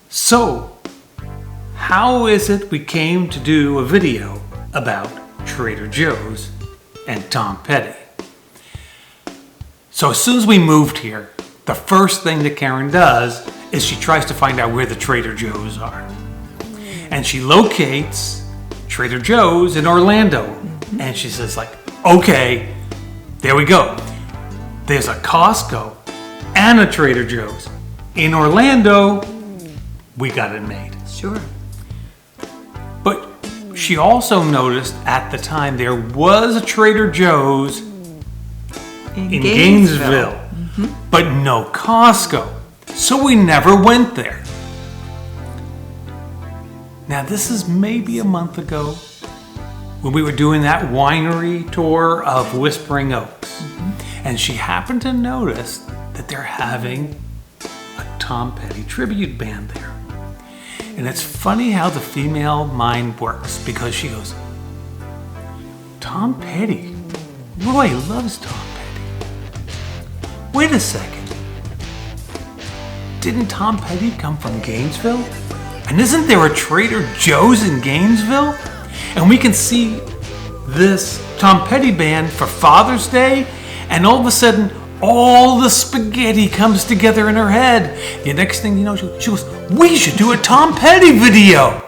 So, how is it we came to do a video about Trader Joe's and Tom Petty? So as soon as we moved here, the first thing that Karen does is she tries to find out where the Trader Joe's are. And she locates Trader Joe's in Orlando. And she says like, okay, there we go. There's a Costco and a Trader Joe's. In Orlando, we got it made. Sure. But she also noticed at the time there was a Trader Joe's in Gainesville, but no Costco. So we never went there. Now this is maybe a month ago when we were doing that winery tour of Whispering Oaks. And she happened to notice that they're having a Tom Petty tribute band there. And it's funny how the female mind works, because she goes, Tom Petty? Roy loves Tom Petty. Wait a second. Didn't Tom Petty come from Gainesville? And isn't there a Trader Joe's in Gainesville? And we can see this Tom Petty band for Father's Day, and all of a sudden, all the spaghetti comes together in her head. The next thing you know, she goes, we should do a Tom Petty video.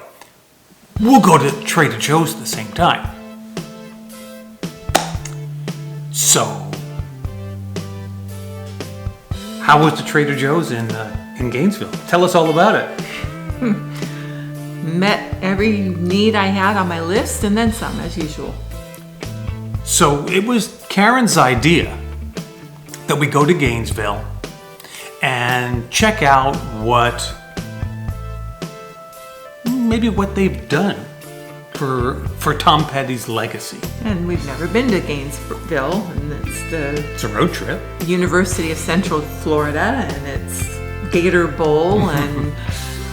We'll go to Trader Joe's at the same time. So, how was the Trader Joe's in Gainesville? Tell us all about it. Met every need I had on my list and then some, as usual. So it was Karen's idea that we go to Gainesville and check out what they've done for Tom Petty's legacy. And we've never been to Gainesville, and It's a road trip. University of Central Florida, and it's Gator Bowl, and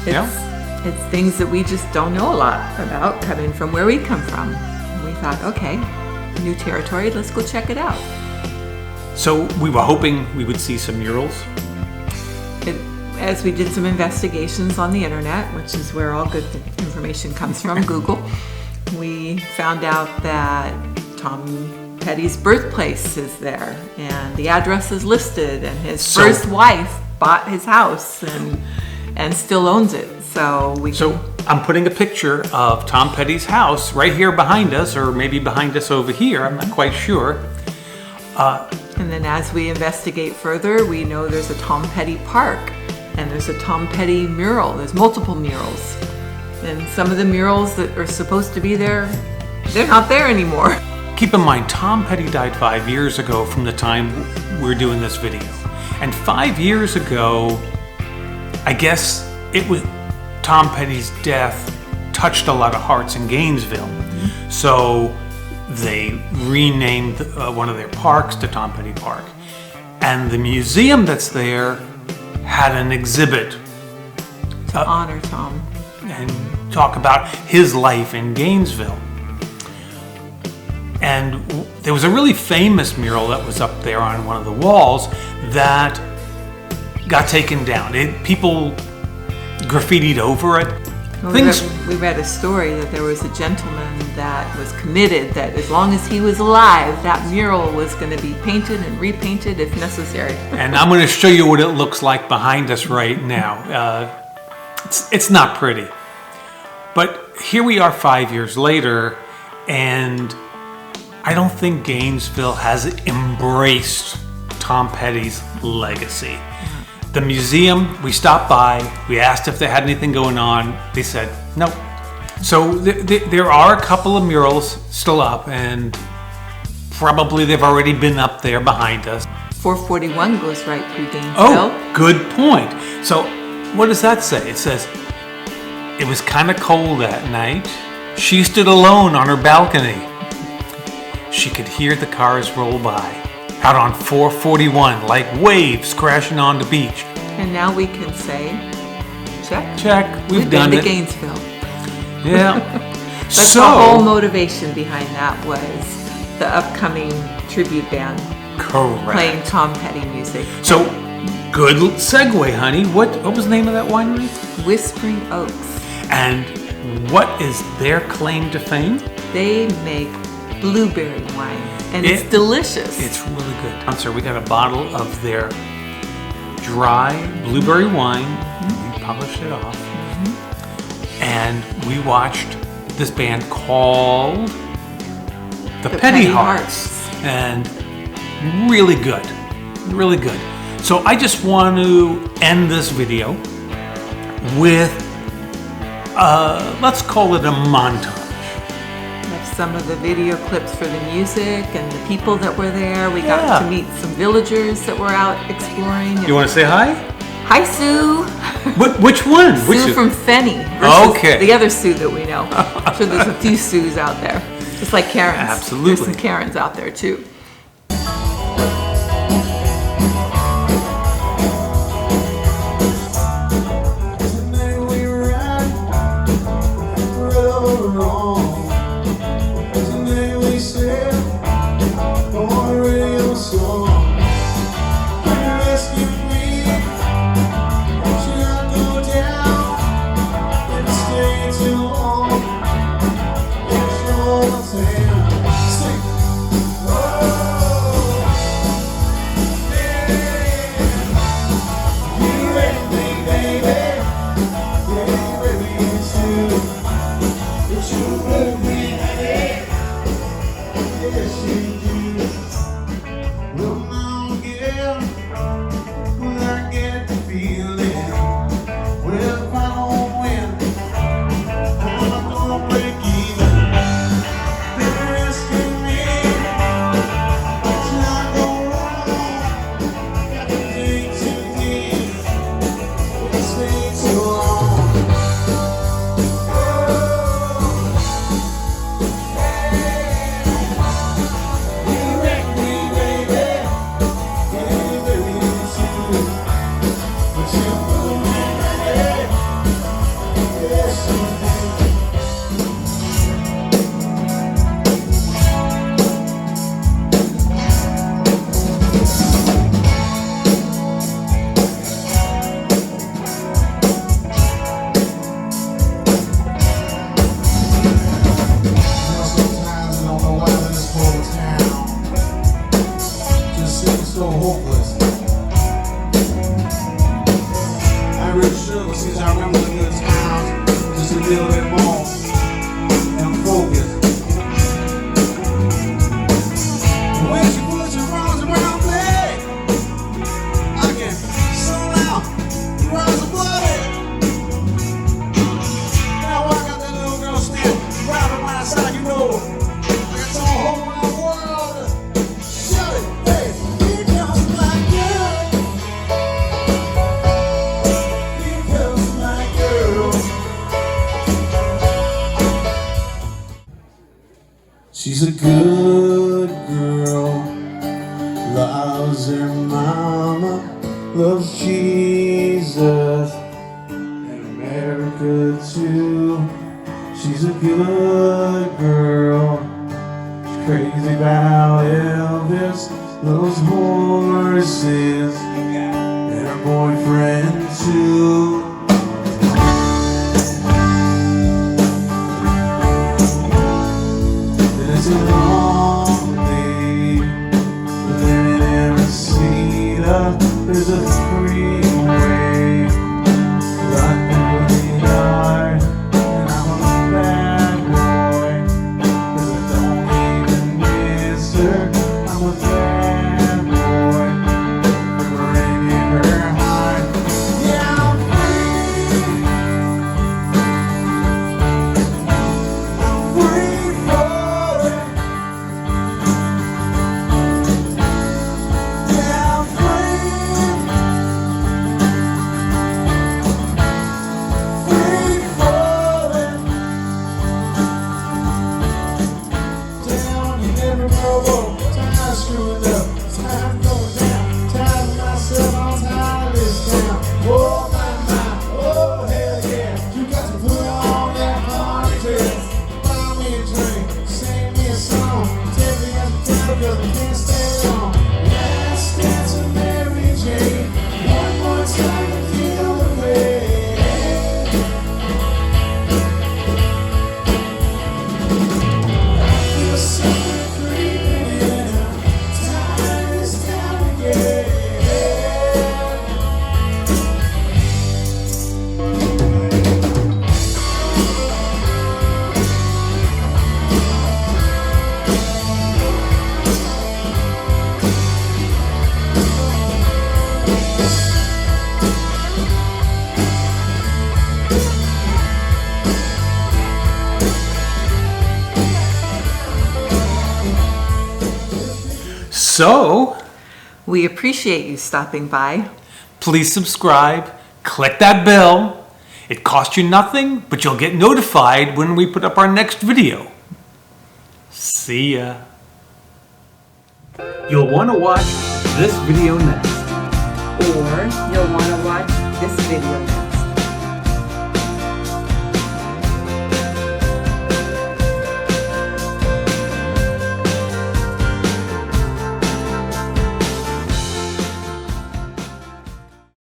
it's things that we just don't know a lot about coming from where we come from. We thought, okay, new territory, let's go check it out. So we were hoping we would see some murals. As we did some investigations on the internet, which is where all good information comes from, Google, we found out that Tom Petty's birthplace is there, and the address is listed, and his first wife bought his house and still owns it. So I'm putting a picture of Tom Petty's house right here behind us, or maybe behind us over here, I'm not quite sure. And then as we investigate further, we know there's a Tom Petty park, and there's a Tom Petty mural. There's multiple murals. And some of the murals that are supposed to be there, they're not there anymore. Keep in mind, Tom Petty died 5 years ago from the time we're doing this video. And 5 years ago, I guess it was Tom Petty's death touched a lot of hearts in Gainesville. So they renamed one of their parks to Tom Petty Park. And the museum that's there had an exhibit to honor Tom and talk about his life in Gainesville. And there was a really famous mural that was up there on one of the walls that got taken down. People graffitied over it. Well, we read a story that there was a gentleman that was committed that as long as he was alive, that mural was going to be painted and repainted if necessary. And I'm going to show you what it looks like behind us right now. It's not pretty. But here we are 5 years later, and I don't think Gainesville has embraced Tom Petty's legacy. The museum, we stopped by, we asked if they had anything going on. They said, no. So there are a couple of murals still up, and probably they've already been up there behind us. 441 goes right through Gainesville. Oh, good point. So what does that say? It says, it was kind of cold that night. She stood alone on her balcony. She could hear the cars roll by. Out on 441, like waves crashing on the beach. And now we can say, check. Check. We've done been to Gainesville. Yeah. But the whole motivation behind that was the upcoming tribute band. Correct. Playing Tom Petty music. So Good segue, honey. What was the name of that winery? Whispering Oaks. And what is their claim to fame? They make blueberry wine, and it's delicious. It's really good. Sir, we got a bottle of their dry blueberry wine. We polished it off. And we watched this band called the Petty Hearts. And really good. Really good. So I just want to end this video with, let's call it a montage. Some of the video clips for the music and the people that were there. We got to meet some villagers that were out exploring. You want to say hi? Hi, Sue. Which one? Sue from Fenny. Okay. The other Sue that we know. So there's a few Sues out there. Just like Karen's. Absolutely. There's some Karens out there too. She's a good girl, loves her mama, loves Jesus, and America too. She's a good girl, she's crazy about Elvis, loves horses, and her boyfriend too. It's a long day living in Reseda. There's a freeway running with the yard, and I'm a bad boy 'cause I don't even miss her. I'm a bad boy for breaking her heart. Yeah, I'm So, We appreciate you stopping by. please subscribe, click that bell. It costs you nothing, but you'll get notified when we put up our next video. See ya. You'll want to watch this video next. Or you'll want to watch this video